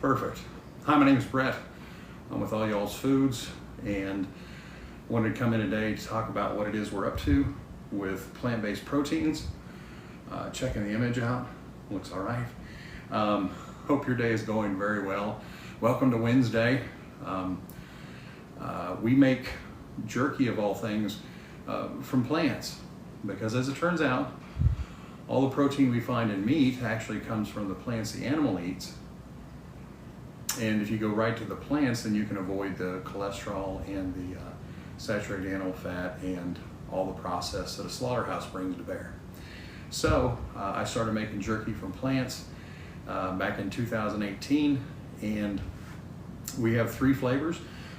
Perfect. Hi, my name is Brett. I'm with All Y'all's Foods and wanted to come in today to talk about what it is we're up to with plant-based proteins. Checking the image out, looks all right. Hope your day is going very well. Welcome to Wednesday. We make jerky of all things from plants because, as it turns out, all the protein we find in meat actually comes from the plants the animal eats. And if you go right to the plants, then you can avoid the cholesterol and the saturated animal fat and all the process that a slaughterhouse brings to bear. So I started making jerky from plants back in 2018, and we have 3 flavors.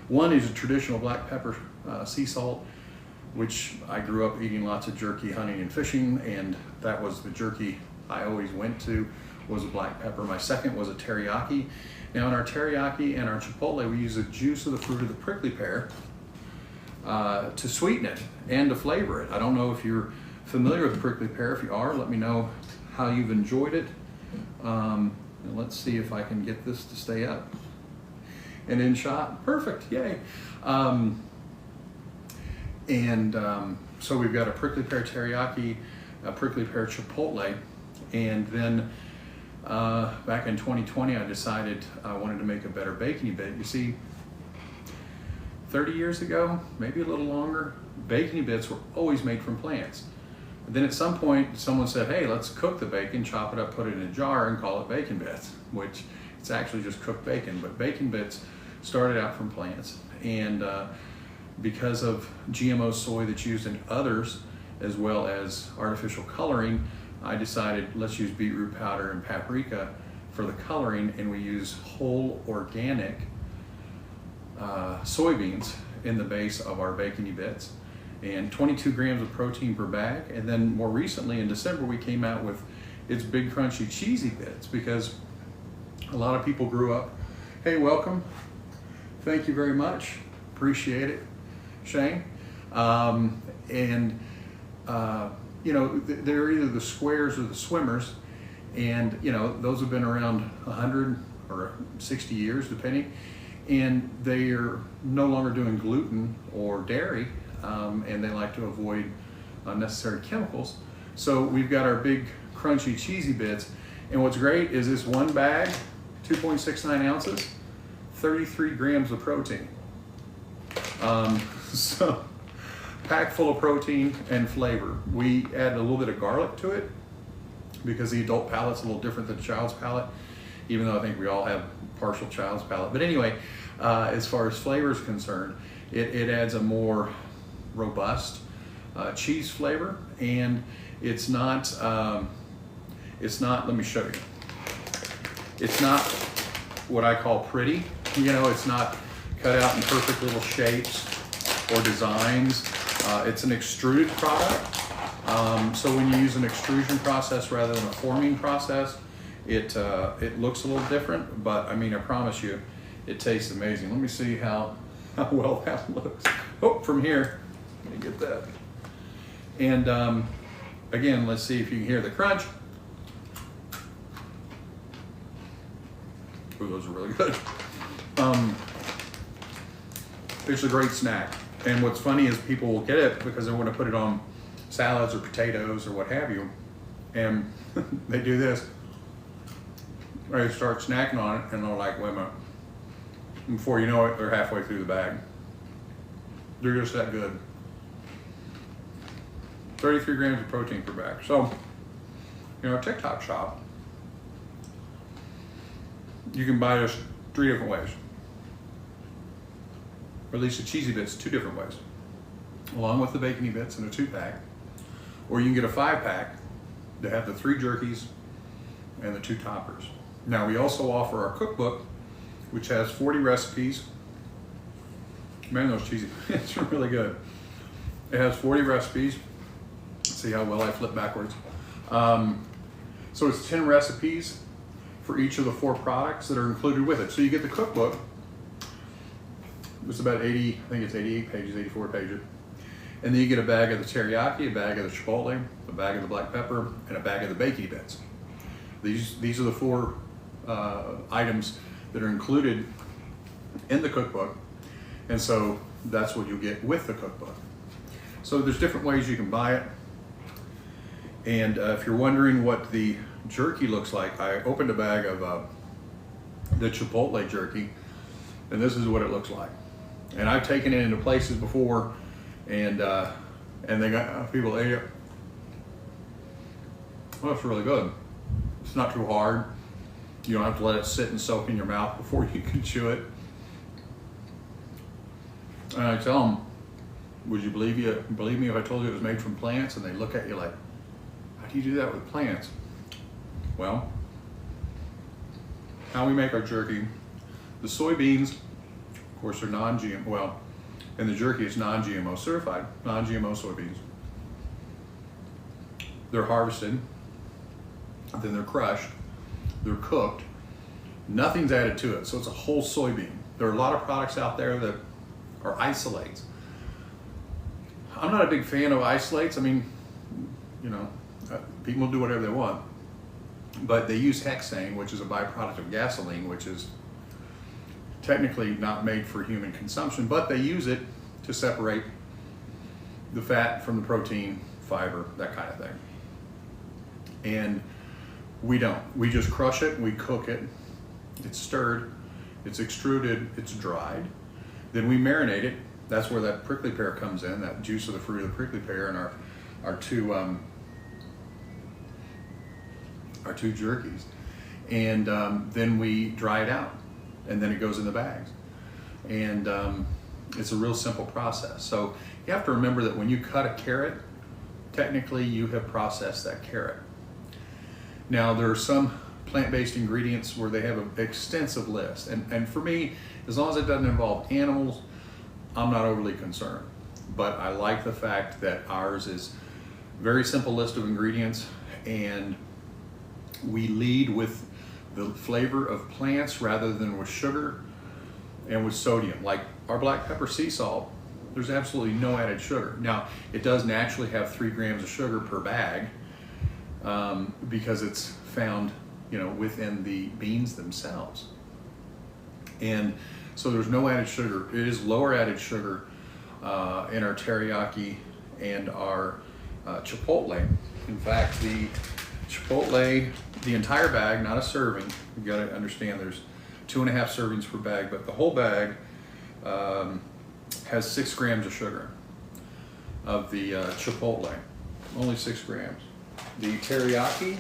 One is a traditional black pepper sea salt, which I grew up eating lots of jerky, hunting and fishing, and that was the jerky I always went to, was a black pepper. My second was a teriyaki. Now in our teriyaki and our chipotle, we use the juice of the fruit of the prickly pear to sweeten it and to flavor it. I don't know if you're familiar with prickly pear. If you are, let me know how you've enjoyed it. And let's see if I can get this to stay up. And in shot, perfect, yay. So we've got a prickly pear teriyaki, a prickly pear chipotle, and then back in 2020, I decided I wanted to make a better bacony bit. You see, 30 years ago, maybe a little longer, bacony bits were always made from plants. And then at some point, someone said, hey, let's cook the bacon, chop it up, put it in a jar, and call it bacon bits, which it's actually just cooked bacon. But bacon bits started out from plants. And because of GMO soy that's used in others, as well as artificial coloring, I decided let's use beetroot powder and paprika for the coloring, and we use whole organic soybeans in the base of our bacony bits, and 22 grams of protein per bag. And then more recently in December, we came out with its big crunchy cheesy bits, because a lot of people grew up, hey, welcome, thank you very much, appreciate it, Shane. You know, they're either the squares or the swimmers, and you know, those have been around 100 or 60 years depending, and they are no longer doing gluten or dairy, and they like to avoid unnecessary chemicals. So we've got our big crunchy cheesy bits, and what's great is this one bag, 2.69 ounces, 33 grams of protein. So packed full of protein and flavor. We add a little bit of garlic to it because the adult palate's a little different than the child's palate, even though I think we all have partial child's palate. But anyway, as far as flavor is concerned, it adds a more robust cheese flavor, and it's not, let me show you. It's not what I call pretty. You know, it's not cut out in perfect little shapes or designs. It's an extruded product. So when you use an extrusion process rather than a forming process, it looks a little different, but I mean, I promise you, it tastes amazing. Let me see how well that looks. Oh, from here, let me get that. And again, let's see if you can hear the crunch. Ooh, those are really good. It's a great snack. And what's funny is people will get it because they want to put it on salads or potatoes or what have you. And they do this. They start snacking on it, and they're like, wait a minute. And before you know it, they're halfway through the bag. They're just that good. 33 grams of protein per bag. So, in our TikTok shop, you can buy this 3 different ways. Or at least the cheesy bits 2 different ways, along with the bacony bits in a 2-pack, or you can get a 5-pack to have the 3 jerkies and the 2 toppers. Now we also offer our cookbook, which has 40 recipes. Man, those cheesy bits are really good. It has 40 recipes. Let's see how well I flip backwards. So it's 10 recipes for each of the 4 products that are included with it. So you get the cookbook. It's about 80, I think it's 88 pages, 84 pages. And then you get a bag of the teriyaki, a bag of the chipotle, a bag of the black pepper, and a bag of the bacony bits. These are the 4 items that are included in the cookbook. And so that's what you'll get with the cookbook. So there's different ways you can buy it. And if you're wondering what the jerky looks like, I opened a bag of the chipotle jerky, and this is what it looks like. And I've taken it into places before, and they got people ate it. Well, it's really good. It's not too hard. You don't have to let it sit and soak in your mouth before you can chew it. And I tell them, would you believe me if I told you it was made from plants? And they look at you like, how do you do that with plants? Well, how we make our jerky, the soybeans, of course, are non-GMO, well, and the jerky is non-GMO certified, non-GMO soybeans. They're harvested, then they're crushed, they're cooked, nothing's added to it, so it's a whole soybean. There are a lot of products out there that are isolates. I'm not a big fan of isolates. I mean, you know, people do whatever they want, but they use hexane, which is a byproduct of gasoline, which is technically not made for human consumption, but they use it to separate the fat from the protein, fiber, that kind of thing. And we don't. We just crush it, we cook it, it's stirred, it's extruded, it's dried. Then we marinate it. That's where that prickly pear comes in, that juice of the fruit of the prickly pear, and our two jerkies. And then we dry it out, and then it goes in the bags. And it's a real simple process. So you have to remember that when you cut a carrot, technically you have processed that carrot. Now there are some plant-based ingredients where they have an extensive list. And for me, as long as it doesn't involve animals, I'm not overly concerned. But I like the fact that ours is a very simple list of ingredients, and we lead with the flavor of plants rather than with sugar and with sodium. Like our black pepper sea salt, there's absolutely no added sugar. Now, it does naturally have 3 grams of sugar per bag because it's found, you know, within the beans themselves. And so there's no added sugar. It is lower added sugar in our teriyaki and our chipotle. In fact, the chipotle, the entire bag, not a serving, you gotta understand there's 2.5 servings per bag, but the whole bag has 6 grams of sugar of the chipotle, only 6 grams. The teriyaki,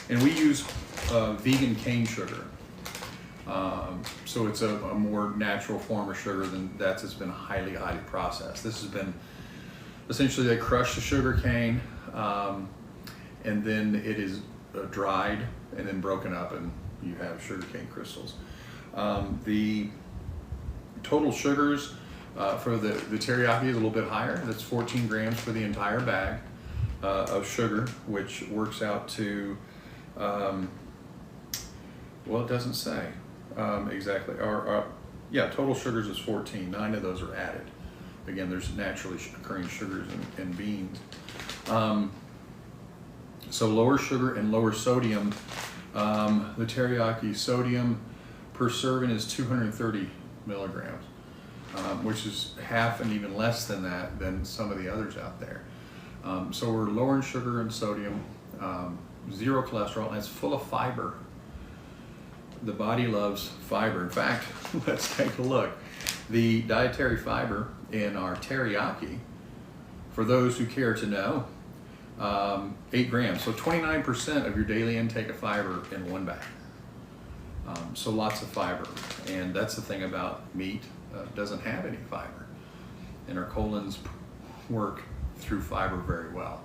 and we use vegan cane sugar. So it's a more natural form of sugar than that. It's been highly processed. This has been, essentially they crush the sugar cane and then it is dried and then broken up and you have sugar cane crystals. The total sugars for the teriyaki is a little bit higher. That's 14 grams for the entire bag of sugar, which works out to, well, it doesn't say exactly. Yeah, total sugars is 14. 9 of those are added. Again, there's naturally occurring sugars in beans. So lower sugar and lower sodium. The teriyaki sodium per serving is 230 milligrams, which is half and even less than that than some of the others out there. So we're lower in sugar and sodium, 0 cholesterol, and it's full of fiber. The body loves fiber. In fact, let's take a look. The dietary fiber in our teriyaki, for those who care to know, 8 grams. So 29% of your daily intake of fiber in one bag. So lots of fiber. And that's the thing about meat, doesn't have any fiber. And our colons work through fiber very well.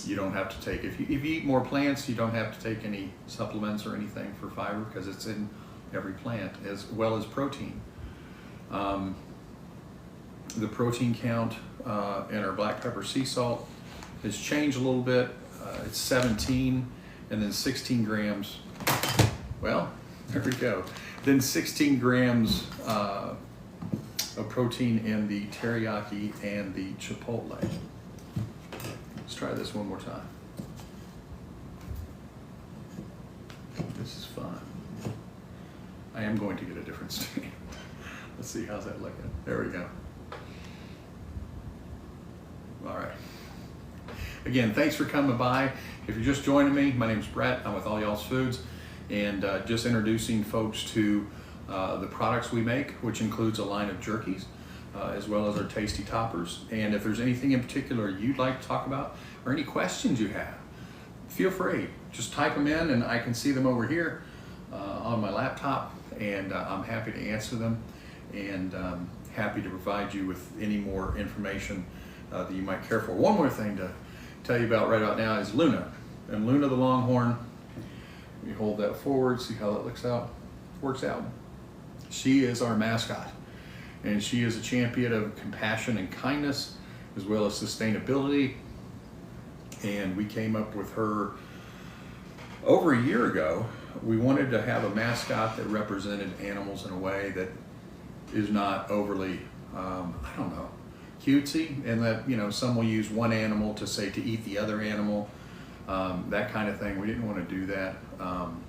You don't have to take, if you eat more plants, you don't have to take any supplements or anything for fiber because it's in every plant, as well as protein. The protein count in our black pepper sea salt has changed a little bit. It's 17 and then 16 grams. Well, there we go. Then 16 grams of protein in the teriyaki and the chipotle. Let's try this one more time. This is fun. I am going to get a different stand. Let's see, how's that looking? There we go. All right. Again, thanks for coming by. If you're just joining me, my name's Brett. I'm with All Y'all's Foods, and just introducing folks to the products we make, which includes a line of jerkies, as well as our tasty toppers. And if there's anything in particular you'd like to talk about, or any questions you have, feel free. Just type them in, and I can see them over here on my laptop, and I'm happy to answer them, and happy to provide you with any more information that you might care for. One more thing to tell you about right about now is Luna. And Luna the Longhorn, let me hold that forward, see how that works out. She is our mascot, and she is a champion of compassion and kindness, as well as sustainability. And we came up with her over a year ago. We wanted to have a mascot that represented animals in a way that is not overly, I don't know, cutesy, and that, you know, some will use one animal to say to eat the other animal, that kind of thing. We didn't want to do that, and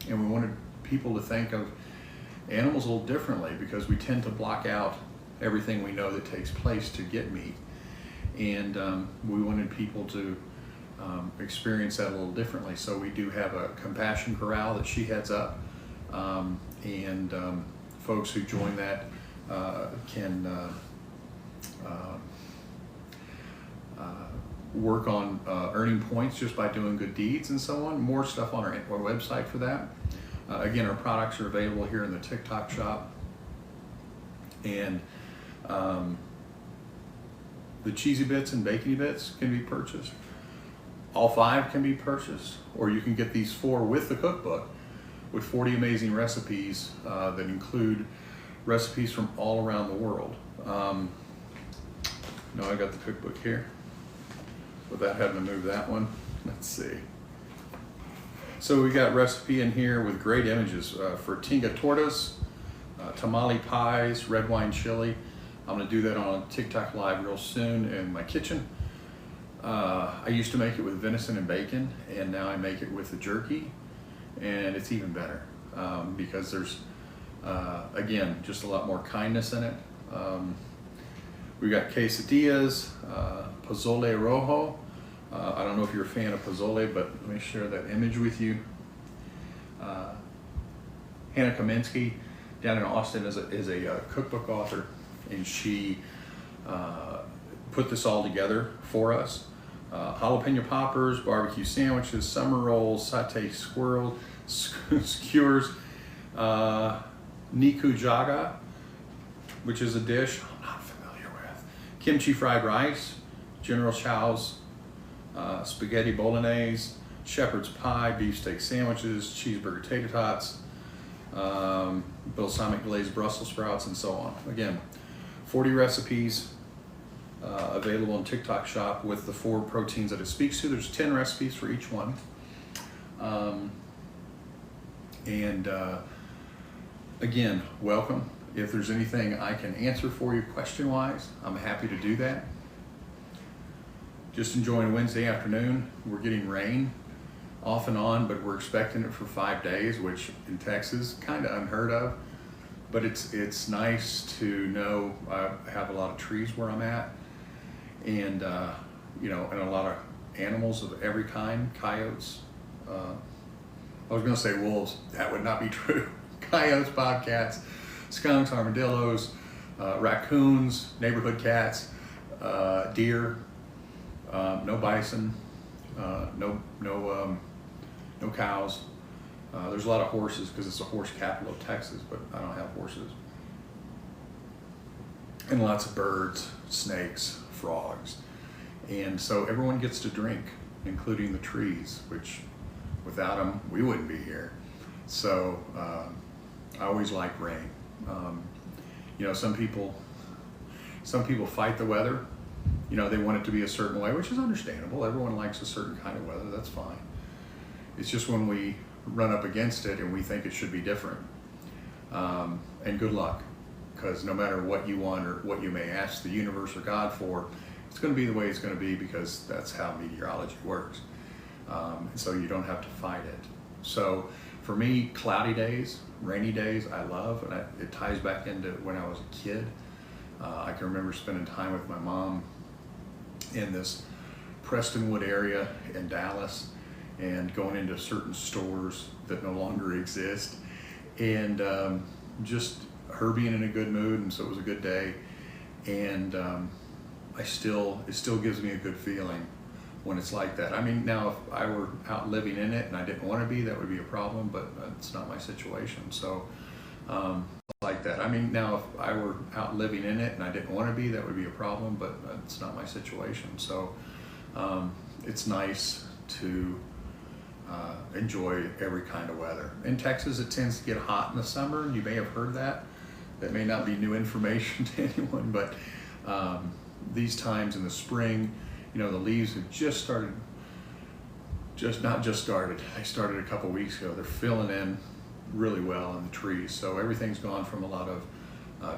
we wanted people to think of animals a little differently, because we tend to block out everything we know that takes place to get meat, and we wanted people to experience that a little differently. So we do have a compassion corral that she heads up, and folks who join that can work on earning points just by doing good deeds and so on. More stuff on our website for that. Again, our products are available here in the TikTok shop, and the cheesy bits and bacony bits can be purchased. All 5 can be purchased, or you can get these 4 with the cookbook, with 40 amazing recipes that include recipes from all around the world. No, I got the cookbook here, without having to move that one. Let's see. So we got recipe in here with great images for tinga tortas, tamale pies, red wine chili. I'm gonna do that on TikTok Live real soon in my kitchen. I used to make it with venison and bacon, and now I make it with the jerky, and it's even better because there's, again, just a lot more kindness in it. We got quesadillas, pozole rojo. I don't know if you're a fan of pozole, but let me share that image with you. Hannah Kaminsky down in Austin is a cookbook author, and she put this all together for us. Jalapeno poppers, barbecue sandwiches, summer rolls, sauteed squirrel, skewers, nikujaga, which is a dish I'm not familiar with, kimchi fried rice, General Chow's spaghetti bolognese, shepherd's pie, beefsteak sandwiches, cheeseburger tater tots, balsamic glazed Brussels sprouts, and so on. Again, 40 recipes available in TikTok shop with the 4 proteins that it speaks to. There's 10 recipes for each one. Again, welcome. If there's anything I can answer for you question-wise, I'm happy to do that. Just enjoying Wednesday afternoon. We're getting rain off and on, but we're expecting it for 5 days, which in Texas, kind of unheard of. But it's nice to know I have a lot of trees where I'm at, and you know, and a lot of animals of every kind. Coyotes. I was going to say wolves. That would not be true. Coyotes, bobcats, skunks, armadillos, raccoons, neighborhood cats, deer. No bison. No cows. There's a lot of horses because it's a horse capital of Texas, but I don't have horses. And lots of birds, snakes, frogs. And so everyone gets to drink, including the trees, which without them, we wouldn't be here. So I always like rain. You know, some people fight the weather. You know, they want it to be a certain way, which is understandable. Everyone likes a certain kind of weather, that's fine. It's just when we run up against it and we think it should be different. And good luck, because no matter what you want or what you may ask the universe or God for, it's going to be the way it's going to be, because that's how meteorology works. So you don't have to fight it. So For me, cloudy days, rainy days, I love, and it ties back into when I was a kid. I can remember spending time with my mom in this Prestonwood area in Dallas and going into certain stores that no longer exist, and just her being in a good mood, and so it was a good day, and it still gives me a good feeling when it's like that. I mean, now if I were out living in it and I didn't want to be, that would be a problem, but it's not my situation. So like that. I mean, now if I were out living in it and I didn't want to be, that would be a problem, but it's not my situation. So it's nice to enjoy every kind of weather. In Texas, it tends to get hot in the summer. You may have heard that. That may not be new information to anyone, but these times in the spring, you know, the leaves have just started, they started a couple weeks ago. They're filling in really well in the trees. So everything's gone from a lot of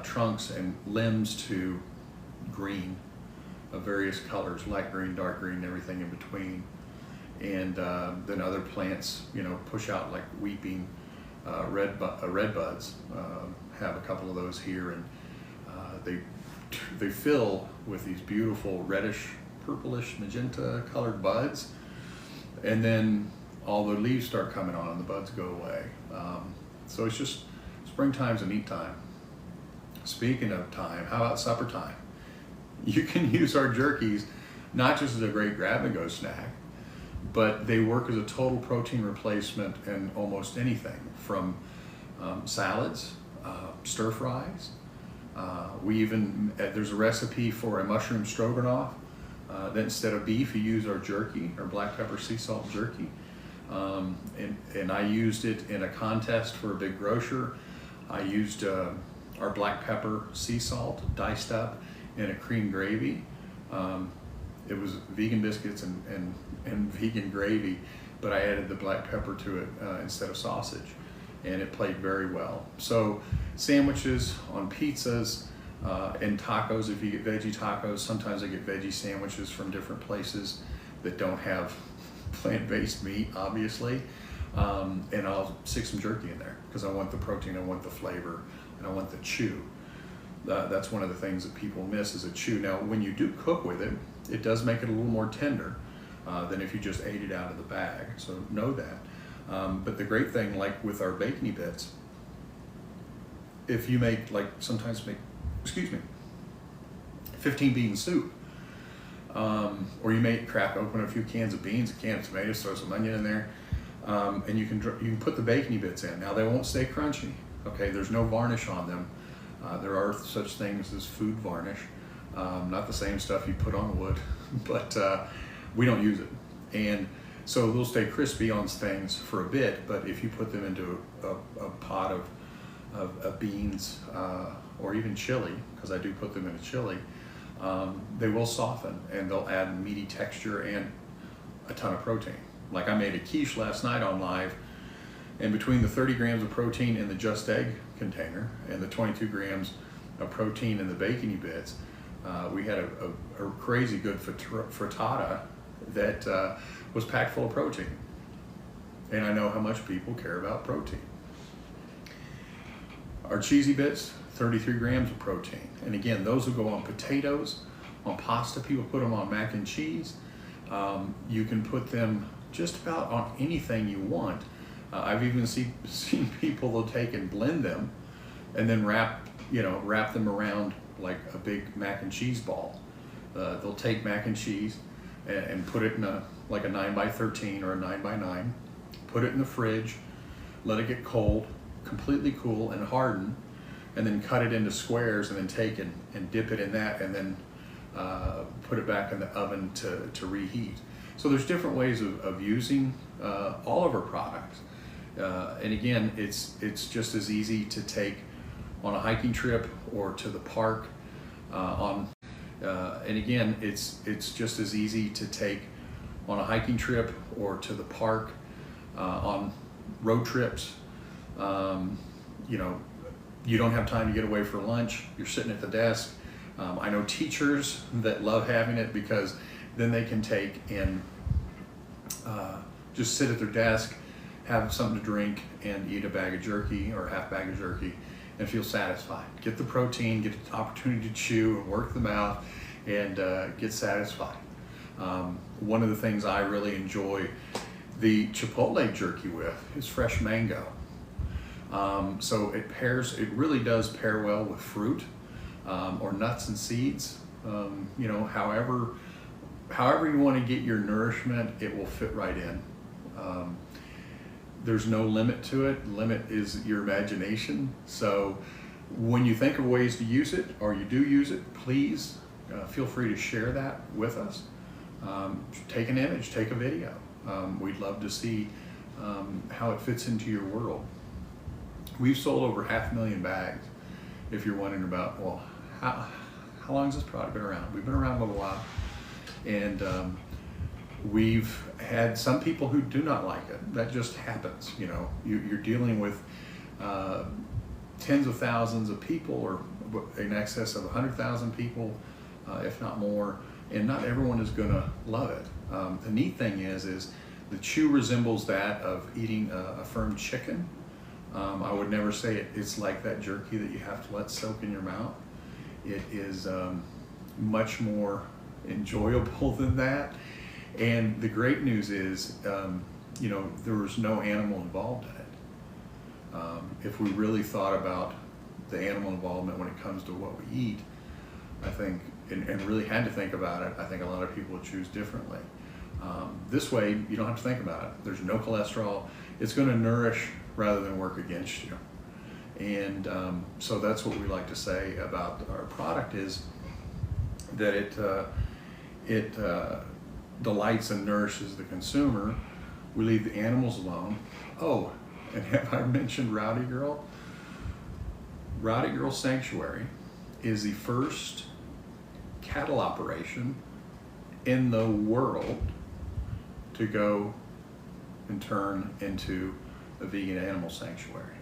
trunks and limbs to green of various colors, light green, dark green, everything in between. And then other plants, you know, push out like weeping red buds. Have a couple of those here, and they fill with these beautiful reddish, purplish, magenta colored buds, and then all the leaves start coming on and the buds go away. So it's just, springtime's a neat time. Speaking of time, how about supper time? You can use our jerkies not just as a great grab-and-go snack, but they work as a total protein replacement in almost anything, from salads, stir fries. There's a recipe for a mushroom stroganoff. Then instead of beef, you use our jerky, our black pepper sea salt jerky. And I used it in a contest for a big grocer. I used our black pepper sea salt diced up in a cream gravy. It was vegan biscuits and vegan gravy, but I added the black pepper to it instead of sausage, and it played very well. So sandwiches on pizzas and tacos, if you get veggie tacos, sometimes I get veggie sandwiches from different places that don't have plant-based meat, obviously, and I'll stick some jerky in there because I want the protein, I want the flavor, and I want the chew. That's one of the things that people miss is a chew. Now, when you do cook with it, it does make it a little more tender than if you just ate it out of the bag, so know that. But the great thing, like with our bacony bits, if you make, sometimes make 15 bean soup, or you may crack open a few cans of beans, a can of tomatoes, throw some onion in there, and you can put the bacony bits in. Now, they won't stay crunchy, okay? There's no varnish on them. There are such things as food varnish, not the same stuff you put on wood, but we don't use it. And so they'll stay crispy on things for a bit, but if you put them into a pot of beans or even chili, because I do put them in a chili, they will soften and they'll add meaty texture and a ton of protein. Like I made a quiche last night on live, and between the 30 grams of protein in the just egg container and the 22 grams of protein in the bacony bits, we had a crazy good frittata that was packed full of protein. And I know how much people care about protein. Our cheesy bits, 33 grams of protein. And again, those will go on potatoes, on pasta. People put them on mac and cheese. You can put them just about on anything you want. I've even seen people, they'll take and blend them and then wrap them around like a big mac and cheese ball. They'll take mac and cheese and put it in a 9x13 or a 9x9, put it in the fridge, let it get cold, completely cool and harden, and then cut it into squares and then take it and dip it in that and then put it back in the oven to reheat. So there's different ways of using all of our products. And again, it's just as easy to take on a hiking trip or to the park on road trips. You don't have time to get away for lunch. You're sitting at the desk. I know teachers that love having it because then they can take and just sit at their desk have something to drink and eat a bag of jerky or half bag of jerky and feel satisfied. Get the protein, get the opportunity to chew and work the mouth and get satisfied. One of the things I really enjoy the chipotle jerky with is fresh mango. So it really does pair well with fruit or nuts and seeds. You know, however you want to get your nourishment, it will fit right in. There's no limit to it. Limit is your imagination. So when you think of ways to use it, or you do use it, please feel free to share that with us. Take an image, take a video. We'd love to see how it fits into your world. We've sold over 500,000 bags. If you're wondering about, well, how long has this product been around? We've been around a little while. And we've had some people who do not like it. That just happens. You know, you're dealing with tens of thousands of people, or in excess of 100,000 people, if not more, and not everyone is going to love it. The neat thing is the chew resembles that of eating a firm chicken. I would never say it's like that jerky that you have to let soak in your mouth. It is much more enjoyable than that. And the great news is, you know, there was no animal involved in it. If we really thought about the animal involvement when it comes to what we eat, I think, and really had to think about it, I think a lot of people would choose differently. This way, you don't have to think about it. There's no cholesterol. It's going to nourish rather than work against you. And so that's what we like to say about our product, is that it delights and nourishes the consumer. We leave the animals alone. Oh, and have I mentioned Rowdy Girl? Rowdy Girl Sanctuary is the first cattle operation in the world to go and turn into a vegan animal sanctuary.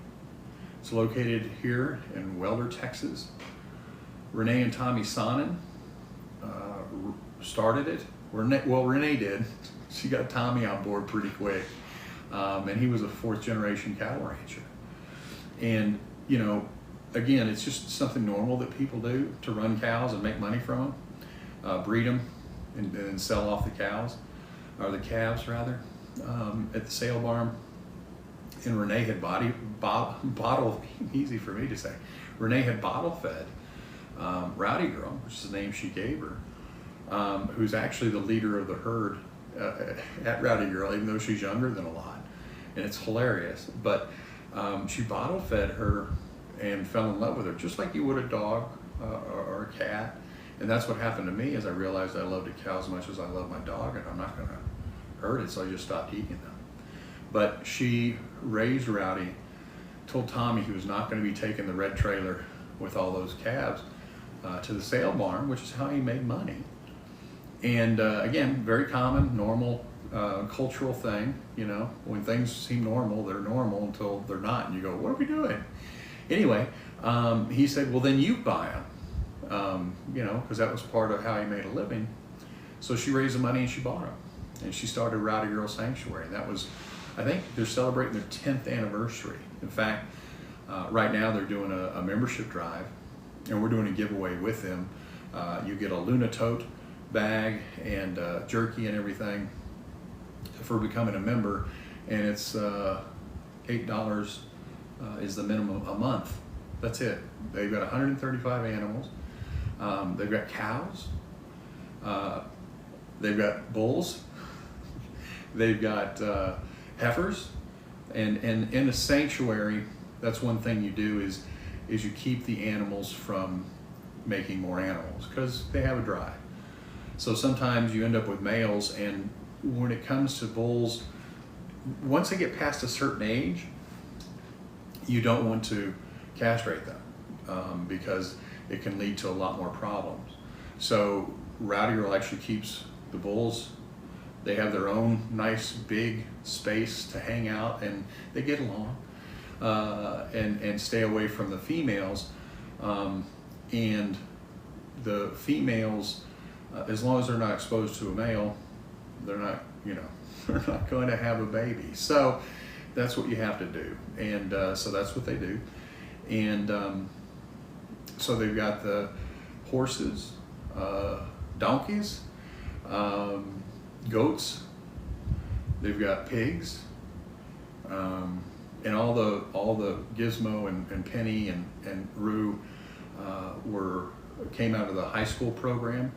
It's located here in Welder, Texas. Renee and Tommy Sonnen started it. Renee did. She got Tommy on board pretty quick. And he was a 4th generation cattle rancher. And, you know, again, it's just something normal that people do to run cows and make money from them, breed them, and then sell off the cows, or the calves rather, at the sale barn. And Renee had bottle, easy for me to say, Renee had bottle fed Rowdy Girl, which is the name she gave her, who's actually the leader of the herd at Rowdy Girl, even though she's younger than a lot. And it's hilarious. But she bottle fed her and fell in love with her, just like you would a dog or a cat. And that's what happened to me, as I realized I loved a cow as much as I love my dog, and I'm not going to hurt it, so I just stopped eating them. But she raised Rowdy, told Tommy he was not going to be taking the red trailer with all those calves to the sale barn, which is how he made money. And again, very common, normal, cultural thing. You know, when things seem normal, they're normal until they're not, and you go, what are we doing? Anyway, he said, well, then you buy them, you know, because that was part of how he made a living. So she raised the money and she bought them. And she started Rowdy Girl Sanctuary. And that was, I think they're celebrating their 10th anniversary. In fact, right now they're doing a membership drive, and we're doing a giveaway with them. You get a Luna tote bag and jerky and everything for becoming a member, and it's $8 is the minimum a month. That's it. They've got 135 animals. They've got cows. They've got bulls. They've got heifers. And in a sanctuary, that's one thing you do is you keep the animals from making more animals, because they have a drive. So sometimes you end up with males, and when it comes to bulls, once they get past a certain age, you don't want to castrate them because it can lead to a lot more problems. So Rowdy Girl actually keeps the bulls. They have their own nice big space to hang out, and they get along and stay away from the females. And the females, as long as they're not exposed to a male, they're not, you know, they're not going to have a baby. So that's what you have to do. And so that's what they do. And so they've got the horses, donkeys, goats, they've got pigs, and all the Gizmo and Penny and Rue came out of the high school program,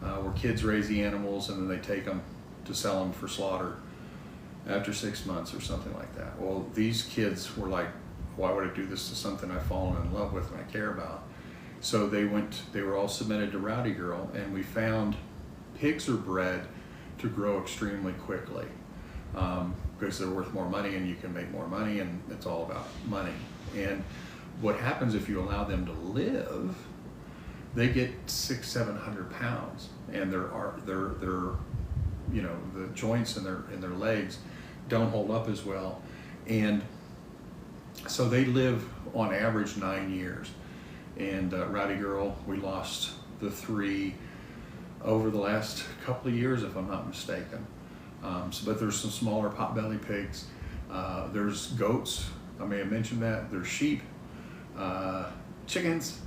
where kids raise the animals and then they take them to sell them for slaughter after 6 months or something like that. Well, these kids were like, why would I do this to something I've fallen in love with and I care about? So they were all submitted to Rowdy Girl, and we found pigs are bred to grow extremely quickly, because they're worth more money and you can make more money, and it's all about money. And what happens if you allow them to live, they get 600-700 pounds, and they're you know, the joints in their legs don't hold up as well, and so they live on average 9 years. And Rowdy Girl, we lost the 3 over the last couple of years, if I'm not mistaken. But there's some smaller potbelly pigs. There's goats. I may have mentioned that. There's sheep, chickens,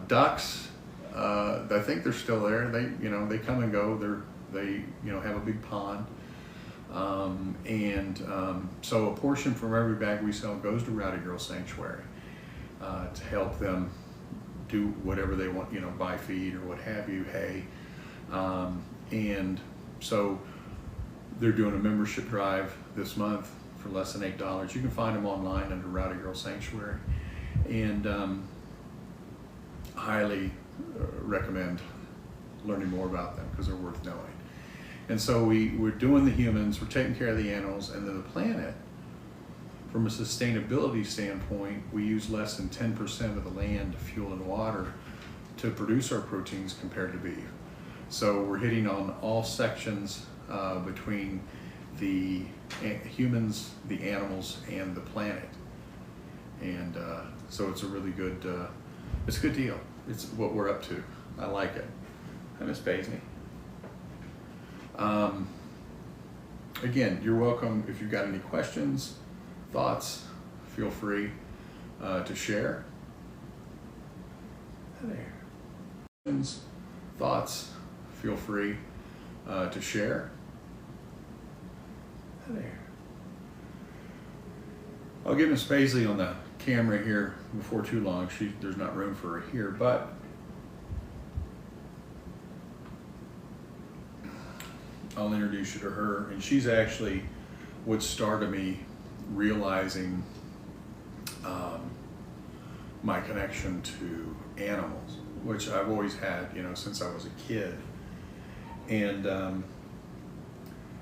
ducks. I think they're still there. They come and go. They have a big pond. So a portion from every bag we sell goes to Rowdy Girl Sanctuary to help them do whatever they want, buy feed or what have you, hay. And so they're doing a membership drive this month for less than $8. You can find them online under Rowdy Girl Sanctuary, and highly recommend learning more about them because they're worth knowing. And so we're doing the humans, we're taking care of the animals, and then the planet. From a sustainability standpoint, we use less than 10% of the land, fuel, and water to produce our proteins compared to beef. So we're hitting on all sections between the humans, the animals, and the planet. And so it's a really good, it's a good deal. It's what we're up to. I like it. Hi, Miss Paisley. Again, you're welcome. If you've got any questions, thoughts, feel free to share. Hi there. Thoughts, feel free to share. Hi there. I'll get Miss Paisley on the camera here before too long. There's not room for her here, but I'll introduce you to her, and she's actually what started me realizing my connection to animals, which I've always had, since I was a kid. And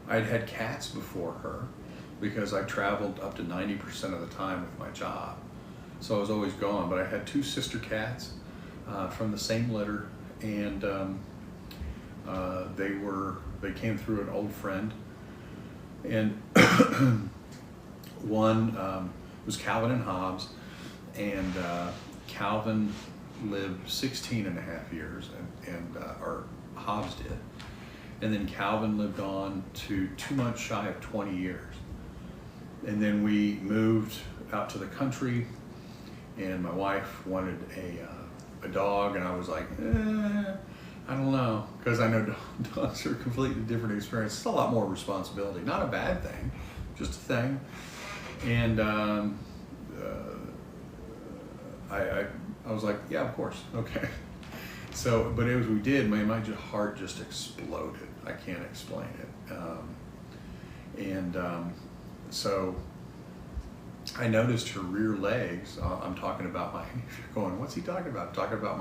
I'd had cats before her because I traveled up to 90% of the time with my job. So I was always gone, but I had 2 sister cats from the same litter, and they came through an old friend. And one was Calvin and Hobbes, and Calvin lived 16 and a half years, or Hobbes did. And then Calvin lived on to 2 months shy of 20 years. And then we moved out to the country, and my wife wanted a dog, and I was like, I don't know, because I know dogs are a completely different experience. It's a lot more responsibility. Not a bad thing, just a thing. And I was like, yeah, of course, okay. So, but as we did, my heart just exploded. I can't explain it. So I noticed her rear legs. I'm talking about if you're going, what's he talking about? I'm talking about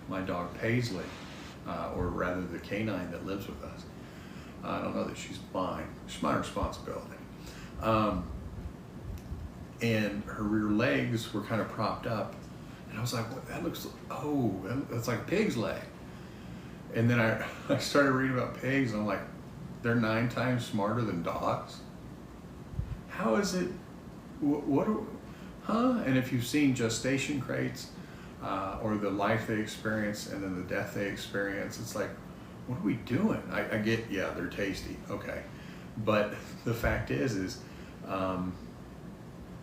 my dog Paisley, or rather the canine that lives with us. I don't know that she's mine. She's my responsibility. And her rear legs were kind of propped up. And I was like, that looks, that's like a pig's leg. And then I started reading about pigs, and I'm like, they're 9 times smarter than dogs? How is it, And if you've seen gestation crates, or the life they experience and then the death they experience, it's like, what are we doing? I get, yeah, they're tasty, okay. But the fact is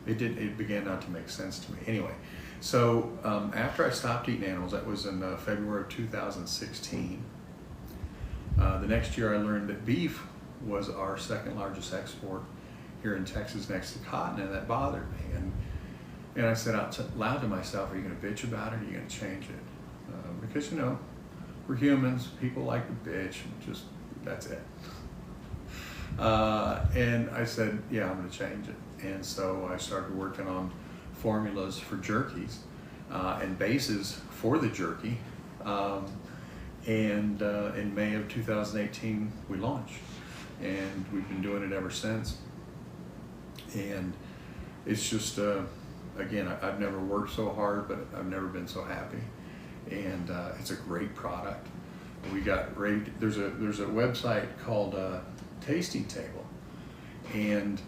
it began not to make sense to me. Anyway, so after I stopped eating animals, that was in February of 2016. The next year I learned that beef was our second largest export here in Texas next to cotton, and that bothered me. And I said out loud to myself, are you going to bitch about it, or are you going to change it? Because, you know, we're humans, people like to bitch, just, that's it. And I said, yeah, I'm going to change it. And so I started working on formulas for jerkies and bases for the jerky. And in May of 2018, we launched. And we've been doing it ever since. And it's just, again, I've never worked so hard, but I've never been so happy. And it's a great product. We got great, there's a website called Tasting Table. And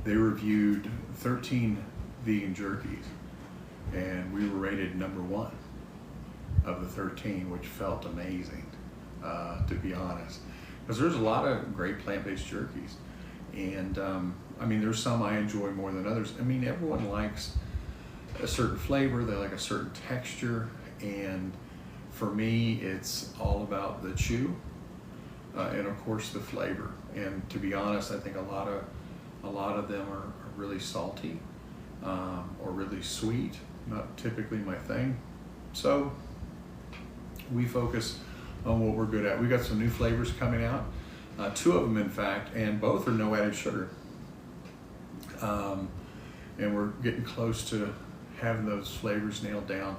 they reviewed 13 vegan jerkies. And we were rated #1 of the 13, which felt amazing, to be honest. Because there's a lot of great plant-based jerkies. And I mean, there's some I enjoy more than others. I mean, everyone likes a certain flavor, they like a certain texture. And for me, it's all about the chew and of course the flavor. And to be honest, I think a lot of them are really salty or really sweet. Not typically my thing. So we focus on what we're good at. We got some new flavors coming out, 2 of them in fact, and both are no added sugar. And we're getting close to having those flavors nailed down,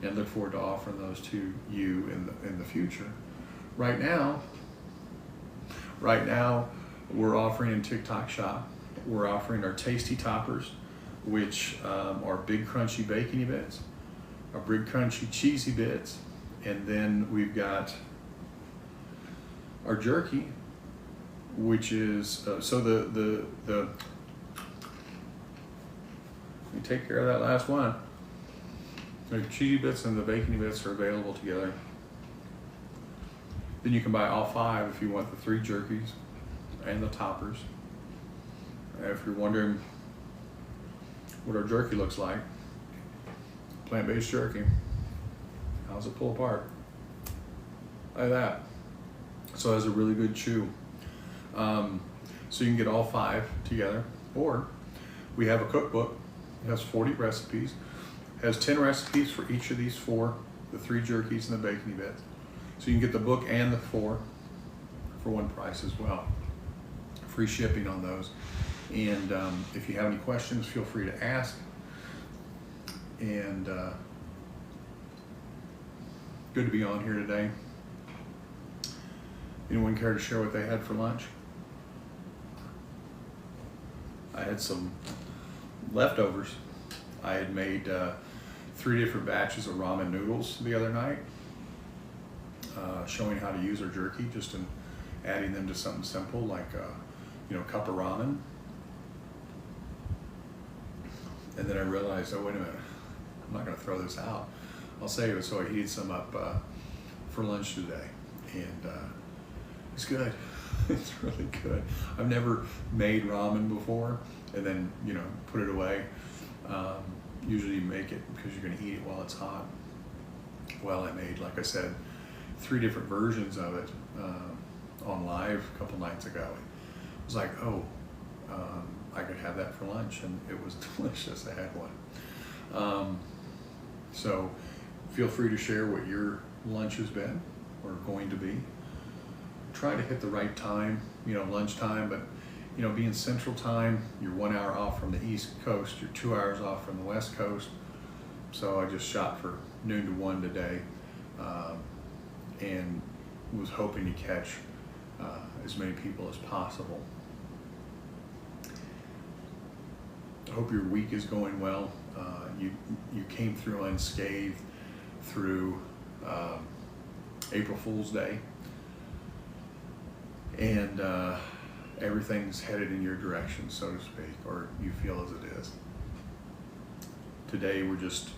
and look forward to offering those to you in the future. Right now we're offering in TikTok Shop, we're offering our tasty toppers, which are big crunchy bacony bits, our big crunchy cheesy bits, and then we've got our jerky, which is so the let me take care of that last one. The cheesy bits and the bacony bits are available together. Then you can buy all 5 if you want the 3 jerkies and the toppers. If you're wondering what our jerky looks like, plant-based jerky. How's it pull apart? Like that. So it has a really good chew. So you can get all 5 together, or we have a cookbook. It has 40 recipes. It has 10 recipes for each of these 4, the 3 jerkies and the bacony bits. So you can get the book and the 4 for one price as well. Free shipping on those. And if you have any questions, feel free to ask. And good to be on here today. Anyone care to share what they had for lunch? I had some leftovers. I had made 3 different batches of ramen noodles the other night, showing how to use our jerky, just in adding them to something simple like a cup of ramen. And then I realized, oh, wait a minute, I'm not going to throw this out. I'll save it. So I heated some up for lunch today. And it's good. It's really good. I've never made ramen before and then, put it away. Usually you make it because you're going to eat it while it's hot. Well, I made, like I said, 3 different versions of it on live a couple nights ago. It was like, oh, I could have that for lunch, and it was delicious. I had one. So feel free to share what your lunch has been or going to be. Try to hit the right time, lunchtime, but being Central Time, you're 1 hour off from the East Coast, you're 2 hours off from the West Coast. So I just shot for noon to 1 today, and was hoping to catch as many people as possible. I hope your week is going well. You came through unscathed through April Fool's Day, and everything's headed in your direction, so to speak, or you feel as it is. Today we're just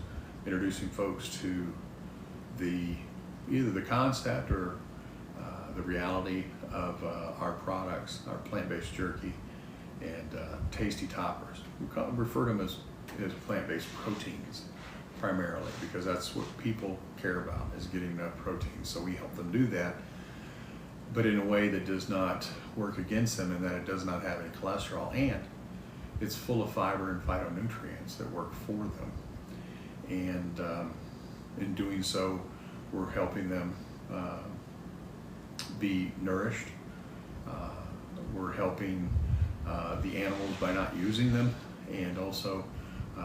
introducing folks to either the concept or the reality of our products, our plant-based jerky and tasty toppers. We refer to them as plant-based proteins primarily, because that's what people care about, is getting enough protein. So we help them do that, but in a way that does not work against them, and that it does not have any cholesterol, and it's full of fiber and phytonutrients that work for them. And in doing so, we're helping them be nourished. We're helping the animals by not using them, and also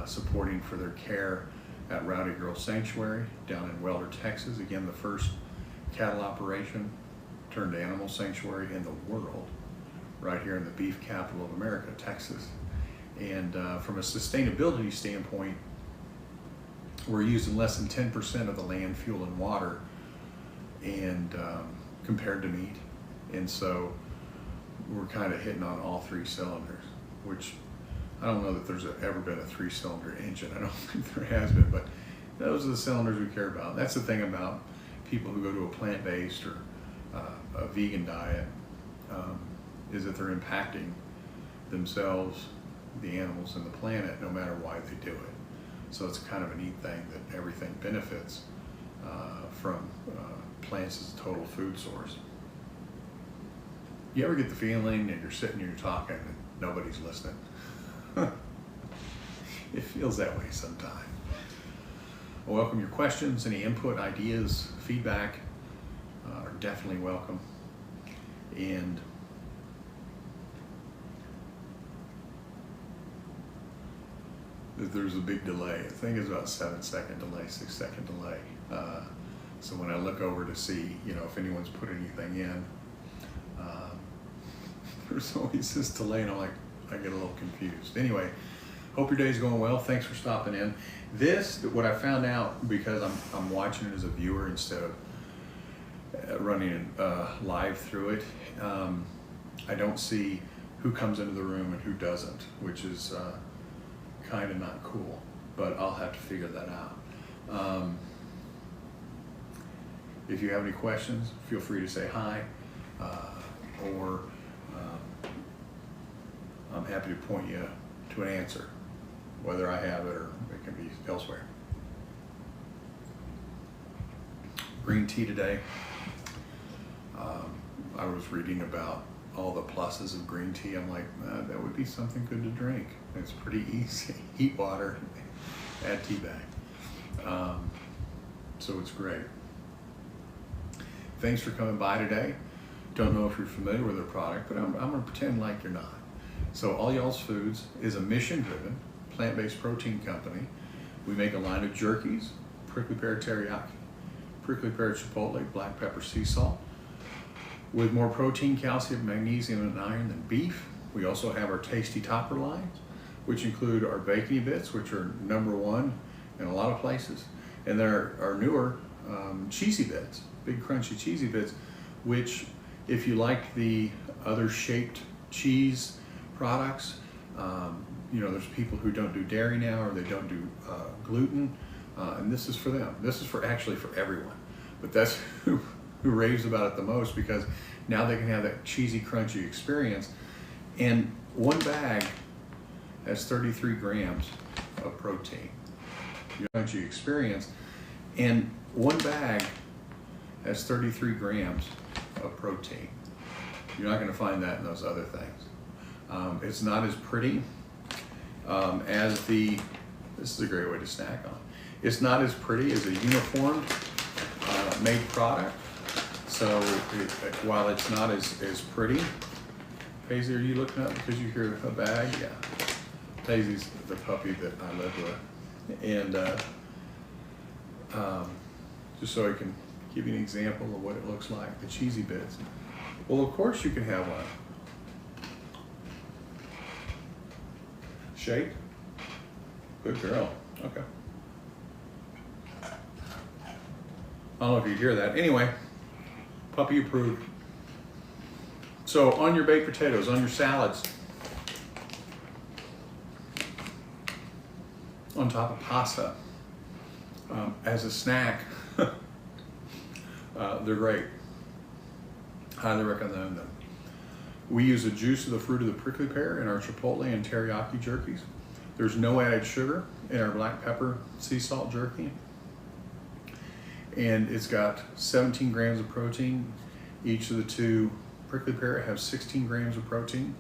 supporting for their care at Rowdy Girl Sanctuary down in Welder, Texas. Again, the first cattle operation turned animal sanctuary in the world, right here in the beef capital of America, Texas. And from a sustainability standpoint, we're using less than 10% of the land, fuel, and water, and compared to meat. And so we're kind of hitting on all three cylinders, which I don't know that there's ever been a 3-cylinder engine. I don't think there has been, but those are the cylinders we care about. That's the thing about people who go to a plant-based or a vegan diet, is that they're impacting themselves, the animals, and the planet, no matter why they do it. So it's kind of a neat thing that everything benefits from plants as a total food source. You ever get the feeling that you're sitting here talking and nobody's listening? It feels that way sometimes. I welcome your questions. Any input, ideas, feedback are definitely welcome. And there's a big delay. I think it's about 7-second delay, 6-second delay. So when I look over to see, if anyone's put anything in, there's always this delay, and I get a little confused. Anyway, hope your day's going well. Thanks for stopping in. What I found out, because I'm watching it as a viewer instead of running live through it, I don't see who comes into the room and who doesn't, which is kind of not cool, but I'll have to figure that out. If you have any questions, feel free to say hi, or I'm happy to point you to an answer, whether I have it or it can be elsewhere. Green tea today. I was reading about all the pluses of green tea. I'm like, that would be something good to drink. It's pretty easy. Heat water, add tea bag. So it's great. Thanks for coming by today. Don't know if you're familiar with their product, but I'm gonna pretend like you're not. So All Y'all's Foods is a mission-driven, plant-based protein company. We make a line of jerkies, prickly pear teriyaki, prickly pear chipotle, black pepper sea salt, with more protein, calcium, magnesium, and iron than beef. We also have our tasty topper lines, which include our Bacony bits, which are #1 in a lot of places. And there are newer cheesy bits, big crunchy cheesy bits, which if you like the other shaped cheese products, there's people who don't do dairy now, or they don't do gluten, and this is for them. This is actually for everyone, but that's who raves about it the most, because now they can have that cheesy, crunchy experience. And one bag has 33 grams of protein. Crunchy experience, and one bag has 33 grams of protein. You're not going to find that in those other things. It's not as pretty as this is a great way to snack on. It's not as pretty as a uniform made product. So while it's not as pretty, Paisley, are you looking up because you hear a bag? Yeah. Paisley's the puppy that I live with. And just so I can give you an example of what it looks like, the cheesy bits. Well, of course you can have one. Shake? Good girl. Okay. I don't know if you hear that. Anyway, puppy approved. So on your baked potatoes, on your salads, on top of pasta, as a snack, they're great. Highly recommend them. We use the juice of the fruit of the prickly pear in our chipotle and teriyaki jerkies. There's no added sugar in our black pepper sea salt jerky. And it's got 17 grams of protein. Each of the two prickly pear have 16 grams of protein.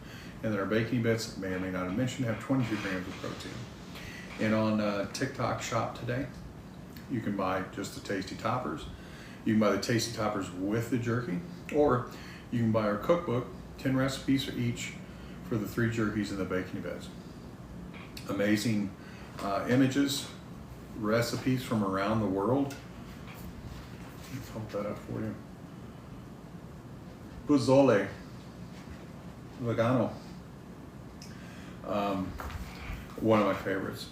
And then our bacony bits, may or may not have mentioned, have 22 grams of protein. And on TikTok Shop today, you can buy just the Tasty Toppers. You can buy the Tasty Toppers with the jerky, or you can buy our cookbook, 10 recipes for each for the 3 jerkies and the bacony bits. Amazing images, recipes from around the world. Let's hold that up for you. Pozole, vegano. One of my favorites.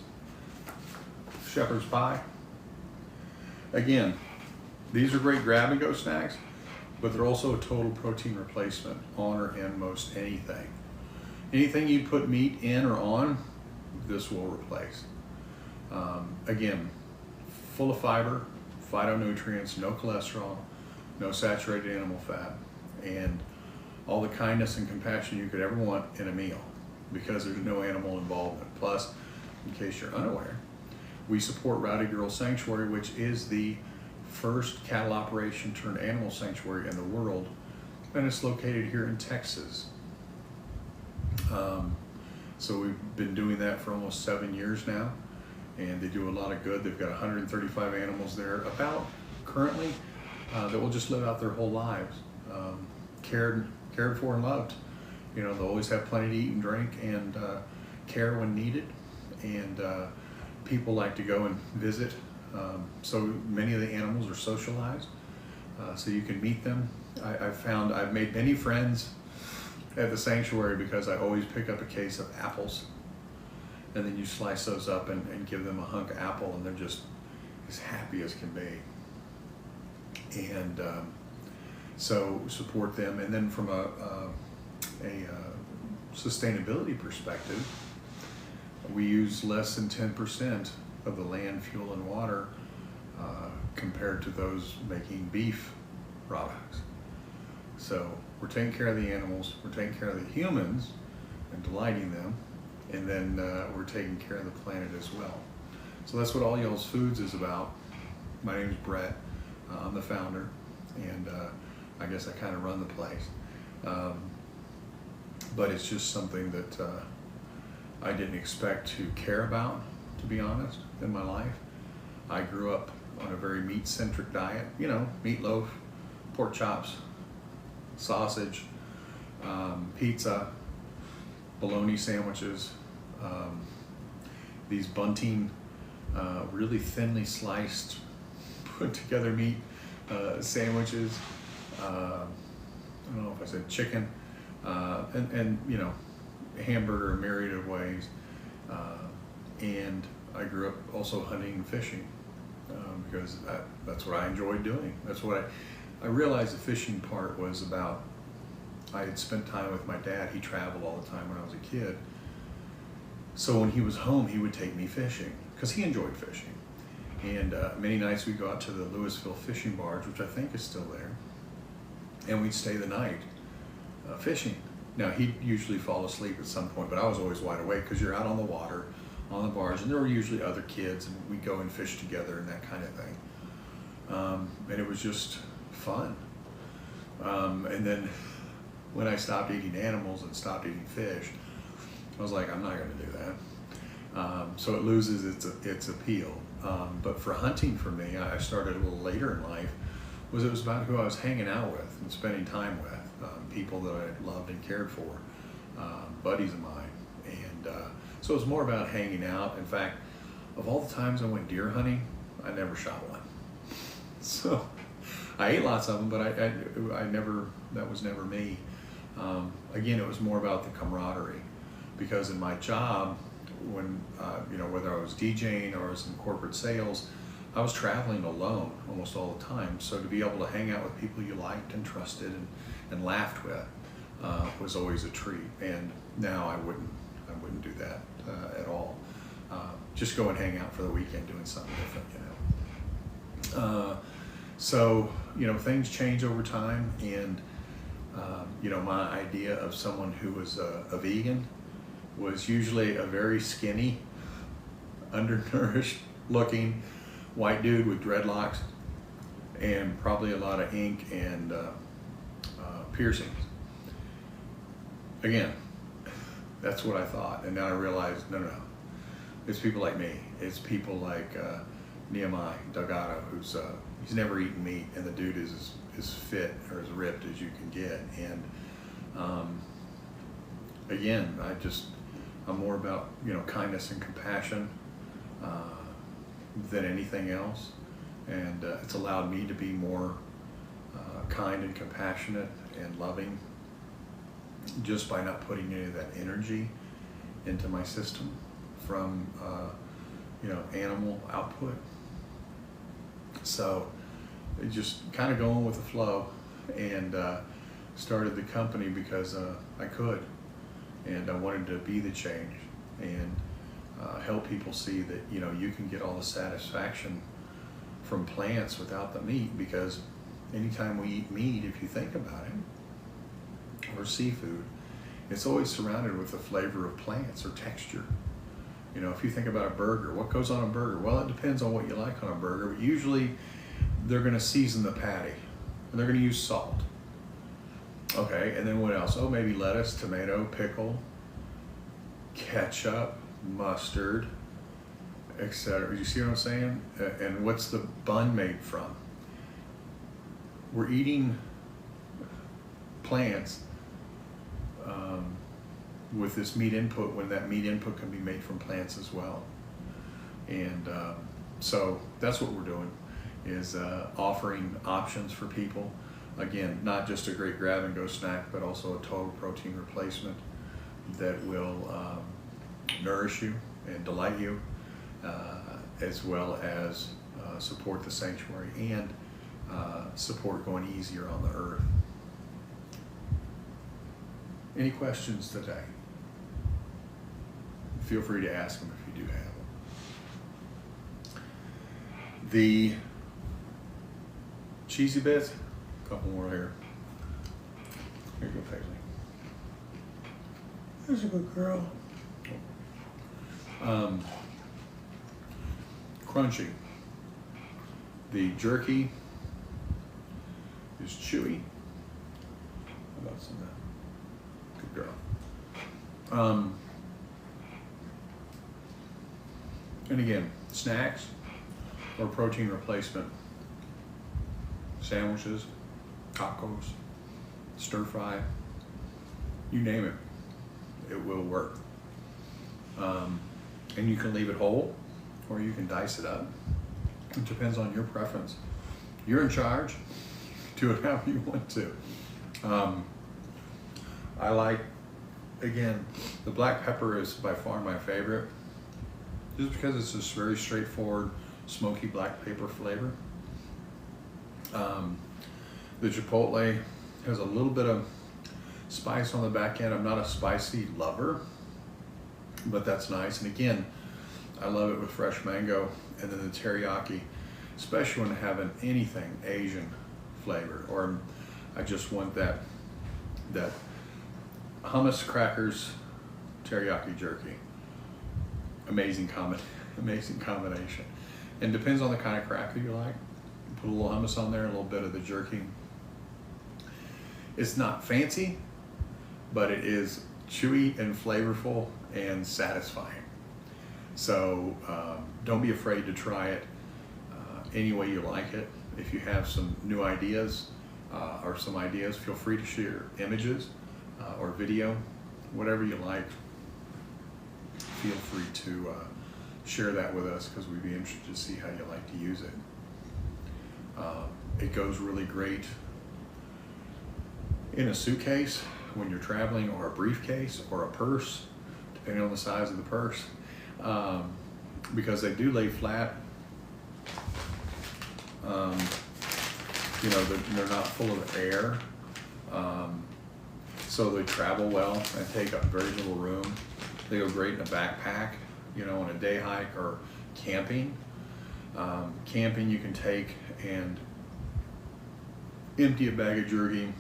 Shepherd's pie. Again, these are great grab and go snacks, but they're also a total protein replacement on or in most anything. Anything you put meat in or on, this will replace. Again, full of fiber, phytonutrients, no cholesterol, no saturated animal fat, and all the kindness and compassion you could ever want in a meal, because there's no animal involvement. Plus, in case you're unaware, we support Rowdy Girl Sanctuary, which is the first cattle operation turned animal sanctuary in the world, and it's located here in Texas. So we've been doing that for almost 7 years now, and they do a lot of good. They've got 135 animals there about currently that will just live out their whole lives, cared for and loved. You know, they'll always have plenty to eat and drink, and care when needed, and people like to go and visit. So many of the animals are socialized, so you can meet them. I've made many friends at the sanctuary because I always pick up a case of apples, and then you slice those up and give them a hunk of apple, and they're just as happy as can be. And so support them. And then from a sustainability perspective, we use less than 10% of the land, fuel, and water compared to those making beef products. So we're taking care of the animals, we're taking care of the humans and delighting them, and then we're taking care of the planet as well. So that's what All Y'all's Foods is about. My name is Brett. I'm the founder, and I guess I kind of run the place. But it's just something that I didn't expect to care about, to be honest, in my life. I grew up on a very meat-centric diet, you know, meatloaf, pork chops, sausage, pizza, bologna sandwiches, these bunting, really thinly sliced, put together meat sandwiches. I don't know if I said chicken, and you know, hamburger, a myriad of ways. And I grew up also hunting and fishing because that's what I enjoyed doing. That's what I realized the fishing part was about. I had spent time with my dad. He traveled all the time when I was a kid. So when he was home, he would take me fishing because he enjoyed fishing. And many nights we'd go out to the Louisville fishing barge, which I think is still there, and we'd stay the night fishing. Now, he'd usually fall asleep at some point, but I was always wide awake because you're out on the water, on the barge, and there were usually other kids, and we'd go and fish together and that kind of thing. And it was just fun. And then when I stopped eating animals and stopped eating fish, I was like, I'm not going to do that. So it loses its appeal. But for hunting, for me, I started a little later in life. It was about who I was hanging out with and spending time with, people that I loved and cared for, buddies of mine. And so it was more about hanging out. In fact, of all the times I went deer hunting, I never shot one. So I ate lots of them, but I never, that was never me. Again, it was more about the camaraderie, because in my job, when, you know, whether I was DJing or I was in corporate sales, I was traveling alone almost all the time. So to be able to hang out with people you liked and trusted and laughed with was always a treat. And now I wouldn't do that at all. Just go and hang out for the weekend doing something different, you know. So, you know, things change over time, and You know, my idea of someone who was a vegan was usually a very skinny, undernourished looking white dude with dreadlocks and probably a lot of ink and piercings. Again, that's what I thought, and now I realized, no, it's people like me. It's people like Nehemiah Delgado, who's he's never eaten meat, and the dude is fit or as ripped as you can get. And again, I'm more about, you know, kindness and compassion than anything else, and it's allowed me to be more kind and compassionate and loving just by not putting any of that energy into my system from you know, animal output. So just kind of going with the flow, and started the company because I could, and I wanted to be the change and help people see that, you know, you can get all the satisfaction from plants without the meat, because anytime we eat meat, if you think about it, or seafood, it's always surrounded with the flavor of plants or texture. You know, if you think about a burger, what goes on a burger? Well, it depends on what you like on a burger, but usually they're going to season the patty, and they're going to use salt. Okay, and then what else? Oh, maybe lettuce, tomato, pickle, ketchup, mustard, etc. You see what I'm saying? And what's the bun made from? We're eating plants with this meat input, when that meat input can be made from plants as well. And so that's what we're doing, is offering options for people. Again, not just a great grab and go snack, but also a total protein replacement that will nourish you and delight you, as well as support the sanctuary and support going easier on the earth. Any questions today? Feel free to ask them if you do have them. The cheesy bits, a couple more here. Here you go, Paisley. There's a good girl. Crunchy. The jerky is chewy. How about some of that? Good girl. And again, snacks or protein replacement, sandwiches, tacos, stir fry, you name it, it will work. And you can leave it whole, or you can dice it up. It depends on your preference. You're in charge. Do it however you want to. I like, again, the black pepper is by far my favorite, just because it's this very straightforward, smoky black pepper flavor. The chipotle has a little bit of spice on the back end. I'm not a spicy lover, but that's nice. And again, I love it with fresh mango, and then the teriyaki, especially when having anything Asian flavor, or I just want that hummus, crackers, teriyaki jerky. Amazing combination. And depends on the kind of cracker you like. Put a little hummus on there, a little bit of the jerky. It's not fancy, but it is chewy and flavorful and satisfying. So don't be afraid to try it any way you like it. If you have some new ideas or some ideas, feel free to share images or video, whatever you like. Feel free to share that with us, because we'd be interested to see how you like to use it. It goes really great in a suitcase when you're traveling, or a briefcase, or a purse, depending on the size of the purse, because they do lay flat. You know, they're not full of air, so they travel well and take up very little room. They go great in a backpack, you know, on a day hike or camping. Camping, you can take and empty a bag of jerky,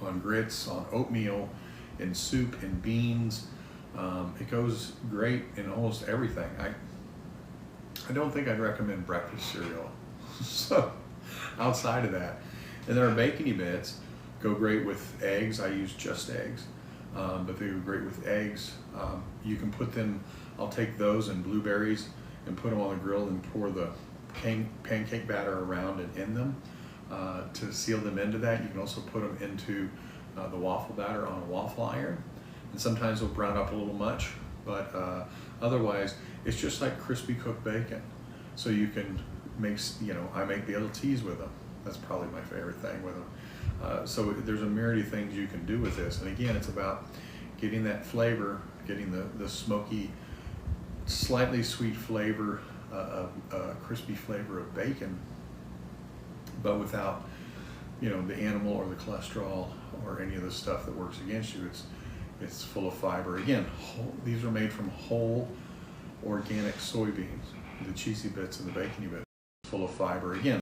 on grits, on oatmeal, in soup, in beans. It goes great in almost everything. I don't think I'd recommend breakfast cereal. So outside of that, and there are bacony bits, go great with eggs. I use just eggs, but they go great with eggs. You can put them, I'll take those and blueberries and put them on the grill and pour the pancake batter around and in them to seal them into that. You can also put them into the waffle batter on a waffle iron, and sometimes they'll brown up a little much, but otherwise it's just like crispy cooked bacon. So you can make, I make BLTs with them. That's probably my favorite thing with them. So there's a myriad of things you can do with this, and again, it's about getting that flavor, getting the smoky, slightly sweet flavor, crispy flavor of bacon, but without, the animal or the cholesterol or any of the stuff that works against you. It's full of fiber. Again, these are made from whole organic soybeans. The cheesy bits and the bacony bits, full of fiber. Again,